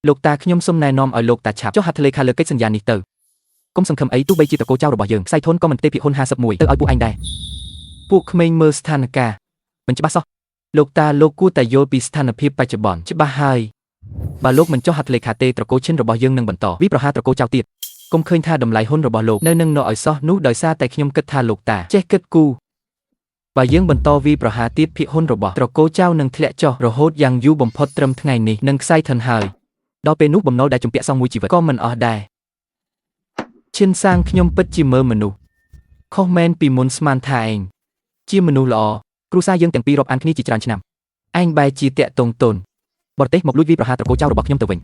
លោកតាខ្ញុំសូមណែនាំឲ្យលោកតាឆាប់ចុះហត្ថលេខាលើកិច្ចសន្យានេះទៅកុំសង្ឃឹមអីទោះបីជាតកូចៅរបស់យើងខ្សែធនក៏មិនទេភាគហ៊ុន51ទៅឲ្យពួកឯងដែរពួកក្មេងមើលស្ថានភាពមិនច្បាស់សោះលោកតាលោកគួរតែយល់ពីស្ថានភាពបច្ចុប្បន្នច្បាស់ហើយបើលោកមិនចុះហត្ថលេខាទេត្រកូលឈិនរបស់យើងនឹងបន្តវិប្រហារត្រកូលចៅទៀតកុំឃើញថាតម្លៃហ៊ុនរបស់លោកនៅនឹងនៅឲ្យសោះនោះដោយសារតែខ្ញុំគិតថាលោកតាចេះគិតគូរបើយើងបន្តវិប្រហារទៀតភាគហ៊ុនរបស់ត្រកូលចៅនឹងធ្លាក់ចុះរហូតយ៉ាងយូរបំផុតត្រឹមថ្ងៃនេះនឹងខ្សែធនហើយដល់ពេលនោះបំណុលដែលជំពាក់សងមួយជីវិតក៏មិនអស់ដែរឈិនសាងខ្ញុំពិតជាមើលមនុស្សខុសមែនពីមុនស្មានថាឯងជាមនុស្សល្អគ្រួសារយើងទាំងពីររាប់អានគ្នាជាច្រើនឆ្នាំឯងបែរជាតាក់ទងតូនបរទេសមកលួចវិប្រហារត្រកូលចៅរបស់ខ្ញុំទៅវិញ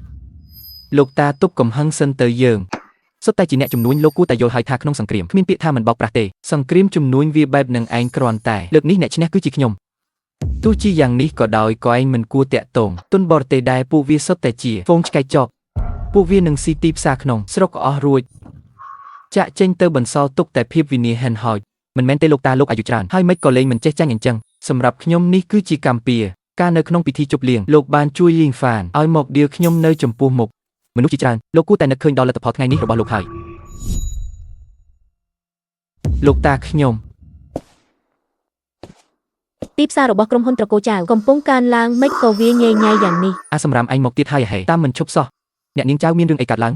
លោកតាទប់កំហឹងសិនទៅយើងសុទ្ធតែជាអ្នកជំនួញលោកគួរតែយល់ហើយថាក្នុងសង្គ្រាមគ្មានពាក្យថាមិនបោកប្រាស់ទេសង្គ្រាមជំនួញវាបែបនឹងឯងគ្រាន់តែលើកនេះអ្នកឈ្នះគឺជាខ្ញុំទោះជាយ៉ាងនេះក៏ដោយក៏ឯងមិនគួរតាក់ទងទុនបរទេសដែរពួកវាសុទ្ធតែជាហ្វូងឆ្កែចប់ពួកវានឹងស៊ីទីផ្សារក្នុងស្រុកអស់រួចចាក់ចេញទៅបន្សល់ទុកតែភាពវិនាហិនហោចមិនមែនទេលោកតាលោកអាយុច្រើនហើយមិនក៏លេងមិនចេះចាញ់អញ្ចឹងសម្រាប់ខ្ញុំនេះគឺជាកម្មពៀការនៅក្នុងពិធីជប់លៀងលោកបានជួយលីងហ្វានឲ្យមកដៀលខ្ញុំនៅចំពោះមុខមនុស្សជាច្រើនលោកគួរតែនឹកឃើញដល់លទ្ធផលថ្ងៃនេះរបស់លោកហើយលោកតាខ្ញុំទីផ្សាររបស់ក្រុមហ៊ុនត្រកូលចៅកំពុងកើនឡើងមិនក៏វាញ៉ៃញ៉ៃយ៉ាងនេះសម្រាប់ឯងមកទៀតហើយហេតាមមិនឈប់សោះអ្នកនាងចៅមានរឿងអីកើតឡើង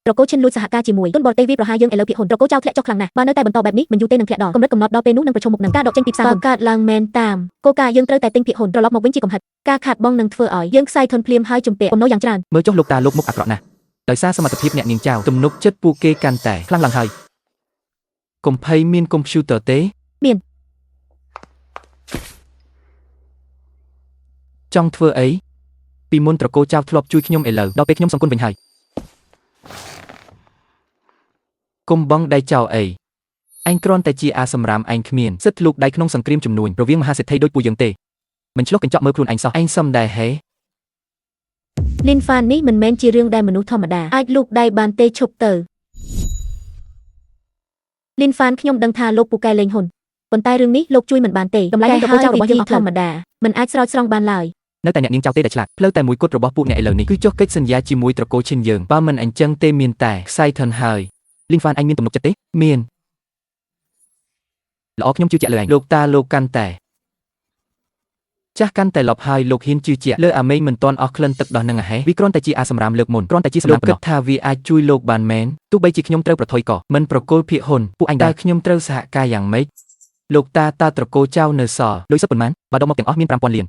ត្រកូលឈិនលួចសហការជាមួយទុនបរទេសវិប្រហារយើងឥឡូវភាគហ៊ុនត្រកូលចៅធ្លាក់ចុះខ្លាំងណាស់បើនៅតែបន្តបែបនេះមិនយូរទេនឹងធ្លាក់ដល់កម្រិតកំណត់ដល់ពេលនោះនឹងប្រឈមមុខនឹងការដកចេញពីផ្សារហ៊ុនកើតឡើងមែនតាមគោលការណ៍យើងត្រូវតែទិញភាគហ៊ុនត្រឡប់មកវិញជាកំហិតការខាតបង់នឹងធ្វើឲ្យយើងខ្សែធនភ្លាមហើយជំពាក់បំណុលយ៉ាងច្រើនមើលចុះលោកតាលោកមុខអាក្រក់ណាស់ដោយសារសមត្ថភាពអ្នកនាងចៅទំនុកចិត្តពួកគេកាន់តែខ្លាំងឡើងហើយកុំភ័យមានកុំព្យូទ័រទេមានចង់ធ្វើអីពីមុនត្រកូលចៅធ្លាប់ជួយខ្ញុំឥឡូវដល់ពេលខ្ញុំសង្គន់វិញហើយកុំបងដៃចោលអីឯងគ្រាន់តែជាអាសម្រាមឯងគ្មានសិទ្ធិលូកដៃក្នុងសង្គ្រាមជំនួញរវាងមហាសេដ្ឋីដូចពួកយើងទេមិនឆ្លុះកញ្ចក់មើលខ្លួនឯងសោះឯងសំដែរហេលីនហ្វាននេះមិនមែនជារឿងដែលមនុស្សធម្មតាអាចលូកដៃបានទេឈប់ទៅលីនហ្វានខ្ញុំដឹងថាលោកពូកែលេងហ៊ុនប៉ុន្តែរឿងនេះលោកជួយមិនបានទេតម្លៃត្រកូលចៅរបស់យើងអស់ធម្មតាមិនអាចស្រោចស្រង់បានឡើយនៅតែអ្នកនាងចៅទេដែលឆ្លាតផ្លូវតែមួយគត់របស់ពួកអ្នកឥឡូវនេះគឺចុះកិច្ចសន្យាជាមួយត្រកូលឈិនយើងបើមិនអញ្ចឹងទេមានតែខ្សែធនហើយលីនហ្វានឯងមានទំនុកចិត្តទេមានល្អខ្ញុំជឿជាក់លើឯងលោកតាលោកកាន់តែចាស់កាន់តែលប់ហើយលោកហ៊ានជឿជាក់លើអាមេងមិនទាន់អស់ក្លិនទឹកដោះនឹងហេវាគ្រាន់តែជាអាសម្រាមលើកមុនគ្រាន់តែជាសម្រាប់គិតថាវាអាចជួយលោកបានមែនទោះបីជាខ្ញុំត្រូវប្រថុយក៏មិនប្រគល់ភាគហ៊ុនពួកឯងដែរខ្ញុំត្រូវសហការយ៉ាងម៉េចលោកតាត្រកូលចៅនៅសល់លុយសិបប៉ុន្មានបើដកមកទាំងអស់មាន 5000 លាន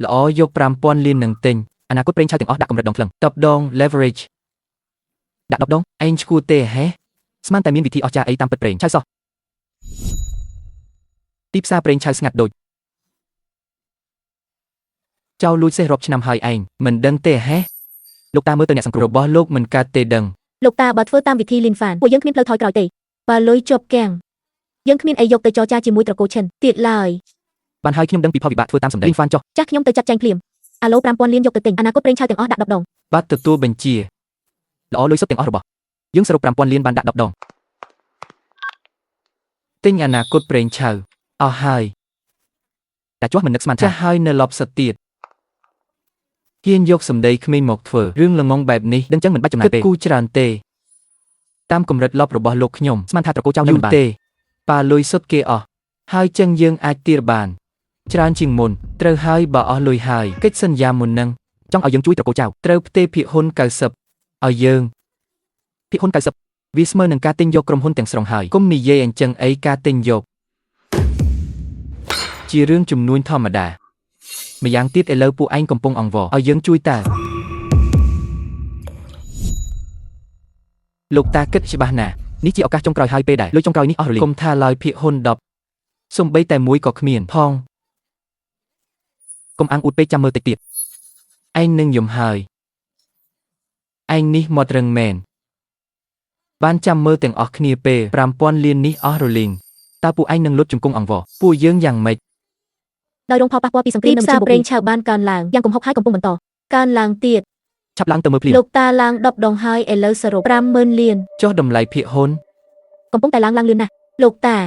ល្អយក 5000 លាននឹងទិញអនាគតប្រេងឆៅទាំងអស់ដាក់កម្រិតដងក្លឹង10 ដង leverage ដាក់10 ដងឯងឈួរទេហេស្មានតែមានវិធីអស្ចារ្យអីតាមពិតប្រេងឆៅសោះទីផ្សារប្រេងឆៅស្ងាត់ដូចចៅលួចសេះរាប់ឆ្នាំហើយឯងមិនដឹងទេហេលោកតាមើលទៅអ្នកសង្គ្រោះរបស់លោកមិនកើតទេដឹងលោកតាបើធ្វើតាមវិធីលីនហ្វានពួកយើងគ្មានផ្លូវថយក្រោយទេបើលុយជាប់គាំងយើងគ្មានអីយកទៅចរចាជាមួយត្រកូលឈិនទៀតឡើយបានហើយខ្ញុំដឹងពីផលវិបាកធ្វើតាមសម្ដីលីនហ្វានចុះចាស់ខ្ញុំទៅចាត់ចែងភ្លាមអាឡូ 5000 លានយកទៅទិញអនាគតប្រេងឆៅទាំងអស់ដាក់10 ដងបាទទទួលបញ្ជាល្អលុយសុទ្ធទាំងអស់របស់យើងសរុប 5000 លានបានដាក់10 ដងទិញអនាគតប្រេងឆៅអស់ហើយតែចុះមិននឹកស្មានថាចាស់ហើយនៅលប់សិតទៀតហ៊ានយកសម្ដីក្មេងមកធ្វើរឿងល្ងងបែបនេះដឹងចឹងមិនបាច់ចំណាយពេលគូច្រើនទេតាមកម្រិតលប់របស់លោកខ្ញុំស្មានថាត្រកូលចៅនៅមិនបានទេប៉ាលុយសុទ្ធគេអស់ហើយចឹងយើងអាចទារបានច្រើនជាងមុនត្រូវហើយបើអស់លុយហើយកិច្ចសន្យាមុននឹងចង់ឲ្យយើងជួយត្រកូលចៅត្រូវផ្ទេរភាគហ៊ុន 90 ឲ្យយើងភាគហ៊ុន 90 វាស្មើនឹងការទិញយកក្រុមហ៊ុនទាំងស្រុងហើយកុំនិយាយអញ្ចឹងអីការទិញយកជារឿងជំនួញធម្មតាម្យ៉ាងទៀតឥឡូវពួកឯងកំពុងអង្វរឲ្យយើងជួយតើលោកតាគិតច្បាស់ណាស់នេះជាឱកាសចុងក្រោយហើយពេលដែរលុយចុងក្រោយនេះអស់រលីងកុំថាឡើយភាគហ៊ុន10សំបីតែមួយក៏គ្មានផងកុំអាំងអួតពេកចាំមើលតិចទៀតឯងនឹងយំហើយឯងនេះមាត់រឹងមែនបានចាំមើលទាំងអស់គ្នាពេល 5000 លាននេះអស់រលីងតើពួកឯងនឹងលុតជង្គង់អង្វរពួកយើងយ៉ាងម៉េចដោយរងផលប៉ះពាល់ពីសង្គ្រាមនិងផ្សារប្រេងឆៅបានកើនឡើងយ៉ាងគំហុកហើយកំពុងបន្តកើនឡើងទៀត ចាប់ឡើងទៅមើលភ្លាម លោកតាឡើង10ដងហើយឥឡូវសរុប50000លាន ចុះតម្លៃភាគហ៊ុន កំពុងតែឡើងលឿនណាស់លោកតា